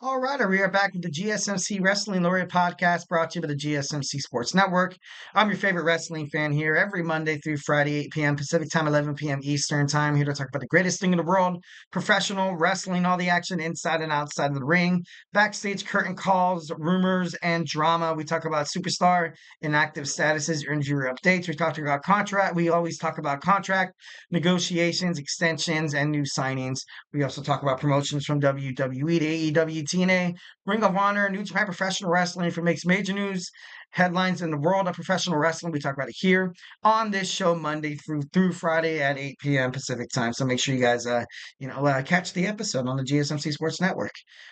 All right, we are back with the GSMC Wrestling Laureate podcast brought to you by the GSMC Sports Network. I'm your favorite wrestling fan here every Monday through Friday, 8 p.m. Pacific time, 11 p.m. Eastern time, here to talk about the greatest thing in the world, professional wrestling, all the action inside and outside of the ring, backstage curtain calls, rumors, and drama. We talk about superstar inactive statuses, injury updates. We talk about contract. We always talk about contract negotiations, extensions, and new signings. We also talk about promotions from WWE to AEW, TNA, Ring of Honor, New Japan Professional Wrestling. If it makes major news, headlines in the world of professional wrestling, we talk about it here on this show Monday through Friday at 8 p.m. Pacific time. So make sure you guys, catch the episode on the GSMC Sports Network.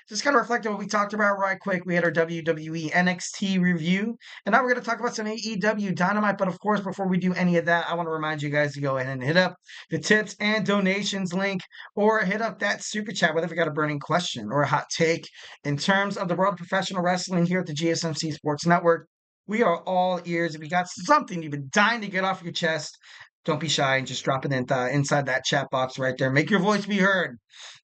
Just kind of reflect on what we talked about right quick. We had our WWE NXT review, and now we're going to talk about some AEW Dynamite. But of course, before we do any of that, I want to remind you guys to go ahead and hit up the tips and donations link, or hit up that super chat, whether you got a burning question or a hot take in terms of the world of professional wrestling here at the GSMC Sports Network. We are all ears. If you got something you've been dying to get off your chest, don't be shy and just drop it inside that chat box right there. Make your voice be heard.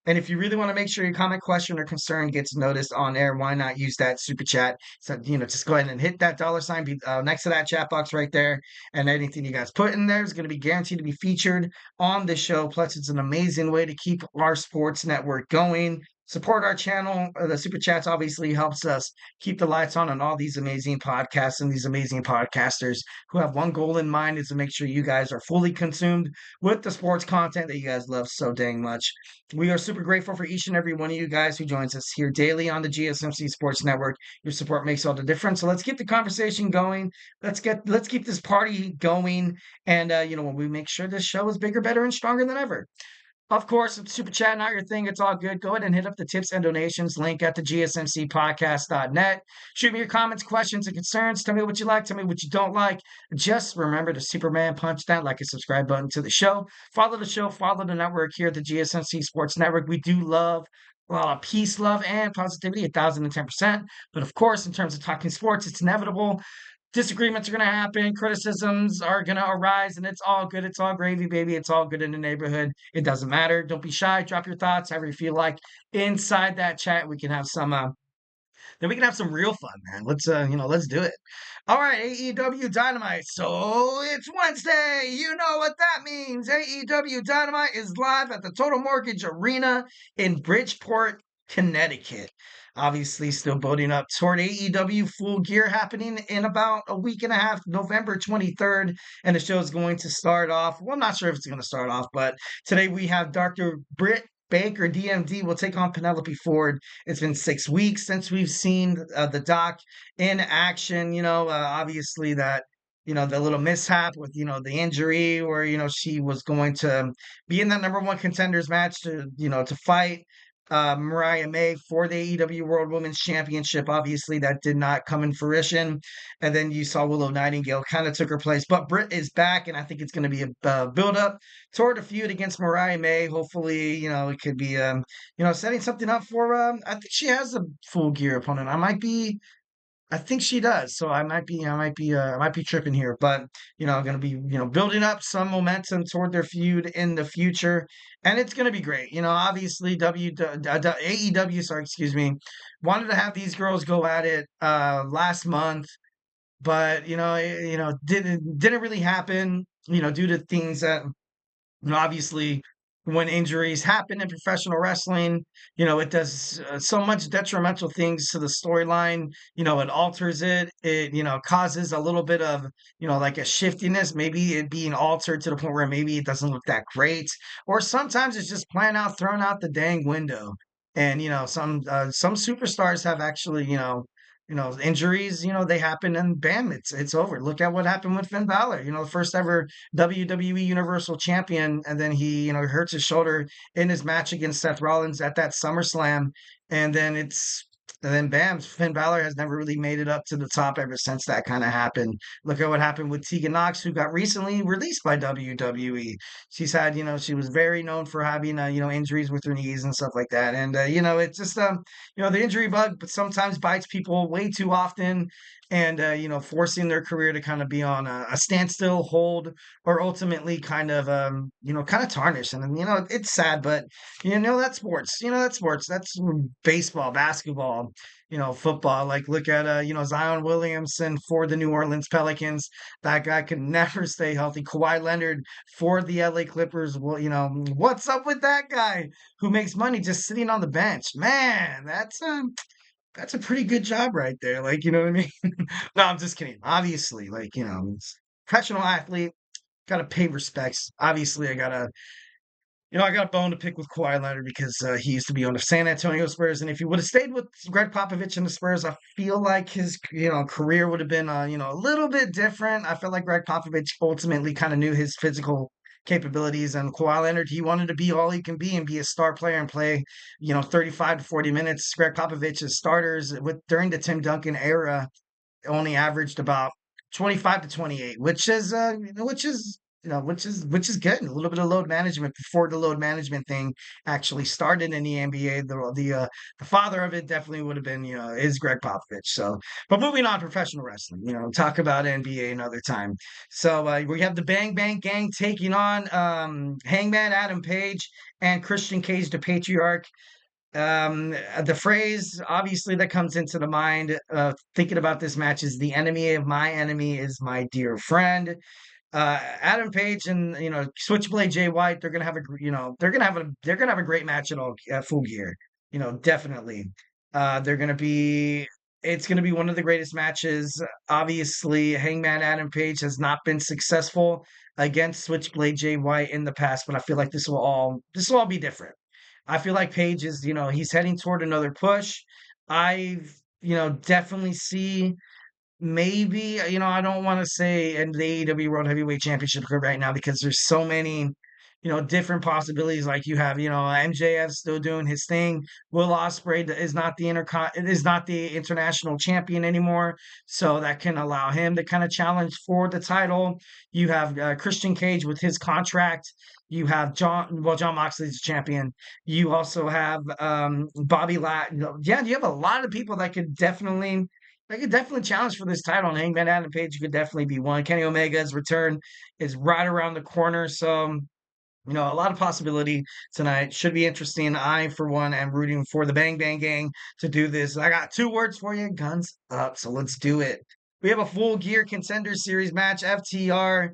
And if you really want to make sure your comment, question, or concern gets noticed on air, why not use that super chat? So, just go ahead and hit that $sign next to that chat box right there. And anything you guys put in there is going to be guaranteed to be featured on the show. Plus, it's an amazing way to keep our sports network going. Support our channel. The super chats obviously helps us keep the lights on all these amazing podcasts and these amazing podcasters who have one goal in mind, is to make sure you guys are fully consumed with the sports content that you guys love so dang much. We are super grateful for each and every one of you guys who joins us here daily on the GSMC Sports Network. Your support makes all the difference. So let's get the conversation going. Let's keep this party going. And when we make sure this show is bigger, better, and stronger than ever. Of course, if super chat not your thing, it's all good. Go ahead and hit up the tips and donations link at the GSMCpodcast.net. Shoot me your comments, questions, and concerns. Tell me what you like. Tell me what you don't like. Just remember to Superman punch that like and subscribe button to the show. Follow the show. Follow the network here at the GSMC Sports Network. We do love a lot of peace, love, and positivity, 1,010%. But of course, in terms of talking sports, it's inevitable. Disagreements are going to happen. Criticisms are going to arise, and it's all good. It's all gravy, baby. It's all good in the neighborhood. It doesn't matter. Don't be shy. Drop your thoughts, however you feel like. Inside that chat, we can have some. Then we can have some real fun, man. Let's do it. All right, AEW Dynamite. So it's Wednesday. You know what that means. AEW Dynamite is live at the Total Mortgage Arena in Bridgeport, Connecticut. Obviously, still building up toward AEW Full Gear happening in about a week and a half, November 23rd. And the show is going to start off. Well, I'm not sure if it's going to start off, but today we have Dr. Britt Baker, DMD, will take on Penelope Ford. It's been 6 weeks since we've seen the doc in action. Obviously that, the little mishap with, the injury where, she was going to be in that number one contenders match to fight Mariah May for the AEW World Women's Championship. Obviously, that did not come in fruition. And then you saw Willow Nightingale kind of took her place. But Britt is back, and I think it's going to be a build-up toward a feud against Mariah May. Hopefully, it could be, setting something up for, I think she has a Full Gear opponent. I think she does. So I might be tripping here, but going to be, building up some momentum toward their feud in the future, and it's going to be great. Obviously AEW, sorry, excuse me, wanted to have these girls go at it last month, but didn't really happen. Due to things that obviously, when injuries happen in professional wrestling, it does so much detrimental things to the storyline. It alters it. It, causes a little bit of, like a shiftiness, maybe it being altered to the point where maybe it doesn't look that great. Or sometimes it's just thrown out the dang window. And, some superstars have actually, injuries, they happen and bam, it's over. Look at what happened with Finn Balor, the first ever WWE Universal Champion, and then he, hurts his shoulder in his match against Seth Rollins at that SummerSlam, and then bam, Finn Balor has never really made it up to the top ever since that kind of happened. Look at what happened with Tegan Nox, who got recently released by WWE. She's had, she was very known for having, injuries with her knees and stuff like that. And, it's just, the injury bug, but sometimes bites people way too often. and forcing their career to kind of be on a standstill, hold, or ultimately kind of kind of tarnish. And it's sad, but that's sports. That's sports. That's baseball, basketball, football. Like look at Zion Williamson for the New Orleans Pelicans. That guy could never stay healthy. Kawhi Leonard for the LA Clippers. Well, what's up with that guy who makes money just sitting on the bench? Man, that's a pretty good job right there. Like, you know what I mean? No, I'm just kidding. Obviously, like, professional athlete, gotta pay respects. Obviously, I got a bone to pick with Kawhi Leonard because he used to be on the San Antonio Spurs, and if he would have stayed with Greg Popovich and the Spurs, I feel like his career would have been a little bit different. I feel like Greg Popovich ultimately kind of knew his physical capabilities, and Kawhi Leonard, he wanted to be all he can be and be a star player and play 35 to 40 minutes. Greg Popovich's starters with during the Tim Duncan era only averaged about 25 to 28, which is good. A little bit of load management before the load management thing actually started in the NBA. The father of it definitely would have been is Greg Popovich. So, but moving on, professional wrestling. Talk about NBA another time. So we have the Bang Bang Gang taking on Hangman Adam Page and Christian Cage, the Patriarch. The phrase obviously that comes into the mind thinking about this match is the enemy of my enemy is my dear friend. Adam Page and Switchblade Jay White, they're gonna have a great match at Full Gear. Definitely. They're gonna be It's gonna be one of the greatest matches. Obviously, Hangman Adam Page has not been successful against Switchblade Jay White in the past, but I feel like this will all be different. I feel like Page is, he's heading toward another push. I, definitely see maybe, I don't want to say in the AEW World Heavyweight Championship right now because there's so many, different possibilities. Like you have, MJF still doing his thing. Will Ospreay is not the international champion anymore, so that can allow him to kind of challenge for the title. You have Christian Cage with his contract. You have John Moxley's champion. You also have Bobby Lat. Yeah, you have a lot of people that could definitely challenge for this title. And Hangman Adam Page could definitely be one. Kenny Omega's return is right around the corner. So, a lot of possibility tonight. Should be interesting. I, for one, am rooting for the Bang Bang Gang to do this. I got two words for you, guns up. So let's do it. We have a Full Gear Contender Series match. FTR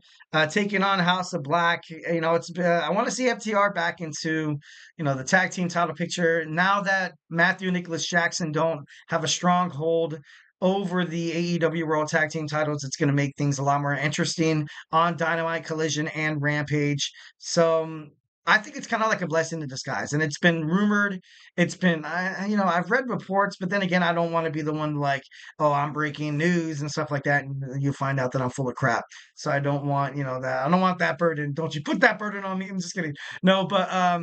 taking on House of Black. I want to see FTR back into the tag team title picture now that Matthew and Nicholas Jackson don't have a strong hold over the AEW World Tag Team titles. It's going to make things a lot more interesting on Dynamite, Collision, and Rampage. So I think it's kind of like a blessing in disguise. And it's been rumored. I've read reports, but then again, I don't want to be the one like, oh, I'm breaking news and stuff like that. And you find out that I'm full of crap. So I don't want, that. I don't want that burden. Don't you put that burden on me. I'm just kidding. No, but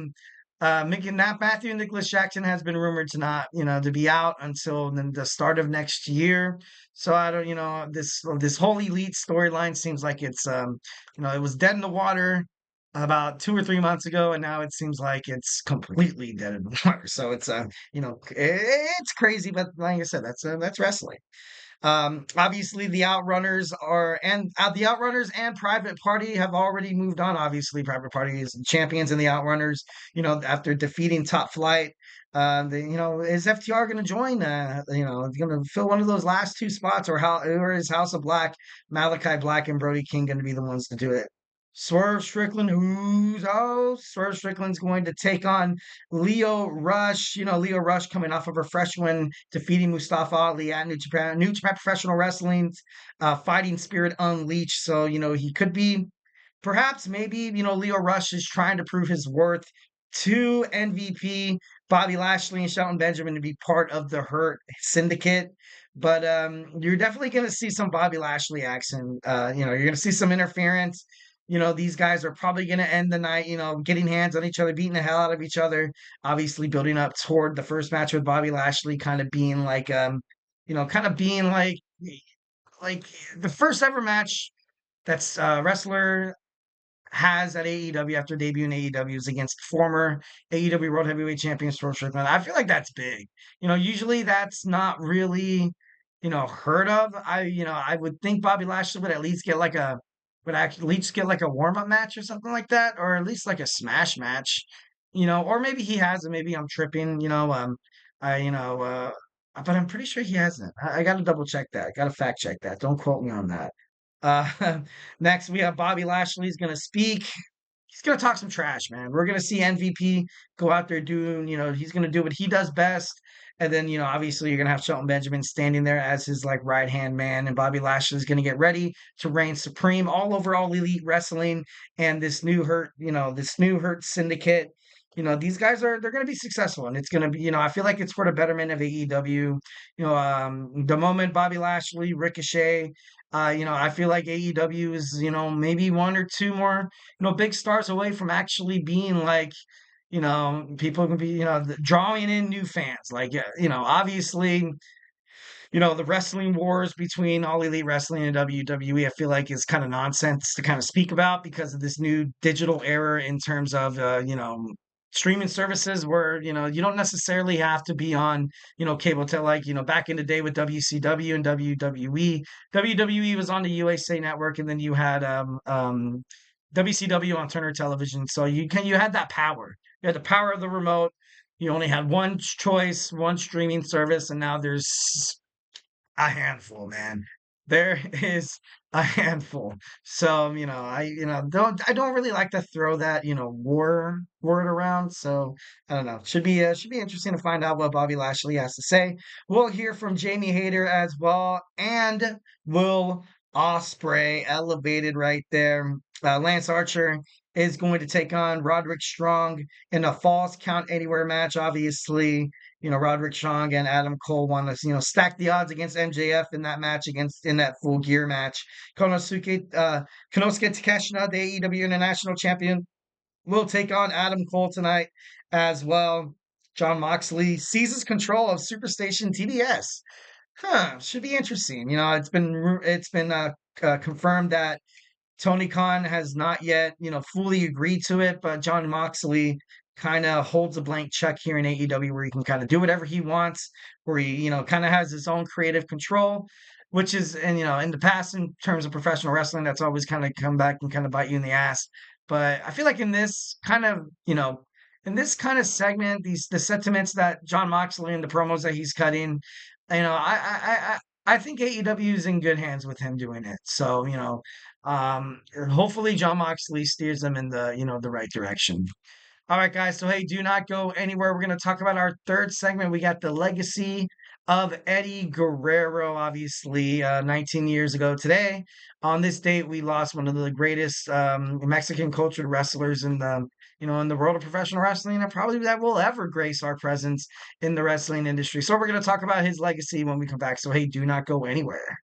Matthew Nicholas Jackson has been rumored to not, to be out until the start of next year. So I don't, this whole elite storyline seems like it was dead in the water about 2 or 3 months ago, and now it seems like it's completely dead in the water. So it's crazy, but like I said, that's wrestling. Obviously the Outrunners and Private Party have already moved on. Obviously, Private Party is champions, and the Outrunners, after defeating Top Flight, is FTR going to join? Going to fill one of those last two spots, or is House of Black, Malachi Black, and Brody King going to be the ones to do it? Swerve Strickland's going to take on Leo Rush. Leo Rush coming off of a fresh win, defeating Mustafa Ali at New Japan Professional Wrestling's Fighting Spirit Unleashed. So, he could be, perhaps, maybe, Leo Rush is trying to prove his worth to MVP, Bobby Lashley, and Shelton Benjamin to be part of the Hurt Syndicate. But you're definitely going to see some Bobby Lashley action. You're going to see some interference. These guys are probably going to end the night, getting hands on each other, beating the hell out of each other, obviously building up toward the first match with Bobby Lashley kind of being like, like the first ever match that's wrestler has at AEW after debuting AEW is against former AEW World Heavyweight Champion Swerve Strickland. I feel like that's big. Usually that's not really heard of. I would think Bobby Lashley would at least get like a would actually at least get like a warm-up match or something like that, or at least like a smash match, or maybe he hasn't. Maybe I'm tripping, I, but I'm pretty sure he hasn't. I got to double check that. Got to fact check that. Don't quote me on that. Uh, next we have Bobby Lashley's gonna speak. He's gonna talk some trash, man. We're gonna see MVP go out there doing, he's gonna do what he does best. And then, obviously you're gonna have Shelton Benjamin standing there as his like right hand man, and Bobby Lashley is gonna get ready to reign supreme all over All Elite Wrestling and this new Hurt Syndicate. These guys they're gonna be successful, and it's gonna be, I feel like it's for the betterment of AEW. The moment Bobby Lashley, Ricochet, I feel like AEW is, maybe one or two more big stars away from actually being like, people can be, drawing in new fans. Like, obviously, the wrestling wars between All Elite Wrestling and WWE, I feel like is kind of nonsense to kind of speak about because of this new digital era in terms of, streaming services where, you don't necessarily have to be on, cable to like, back in the day with WCW and WWE. WWE was on the USA Network, and then you had WCW on Turner Television. So you had that power. You had the power of the remote. You only had one choice, one streaming service, and now there's a handful, man. There is a handful. So, I don't really like to throw that, war word around. So I don't know. Should be interesting to find out what Bobby Lashley has to say. We'll hear from Jamie Hayter as well, and Will Ospreay elevated right there. Lance Archer is going to take on Roderick Strong in a Falls Count Anywhere match. Obviously, Roderick Strong and Adam Cole want to, stack the odds against MJF in that match, in that Full Gear match. Konosuke Takeshita, the AEW International Champion, will take on Adam Cole tonight as well. Jon Moxley seizes control of Superstation TBS. Should be interesting. It's been confirmed that Tony Khan has not yet, fully agreed to it, but Jon Moxley kind of holds a blank check here in AEW where he can kind of do whatever he wants, where he, kind of has his own creative control, which is, and, in the past, in terms of professional wrestling, that's always kind of come back and kind of bite you in the ass. But I feel like in this kind of segment, the sentiments that Jon Moxley and the promos that he's cutting, I think AEW is in good hands with him doing it. So, hopefully Jon Moxley steers them in the right direction. All right, guys. So, hey, do not go anywhere. We're going to talk about our third segment. We got the legacy of Eddie Guerrero, obviously, 19 years ago today. On this date, we lost one of the greatest Mexican cultured wrestlers in the world of professional wrestling, and probably that will ever grace our presence in the wrestling industry. So we're going to talk about his legacy when we come back. So, hey, do not go anywhere.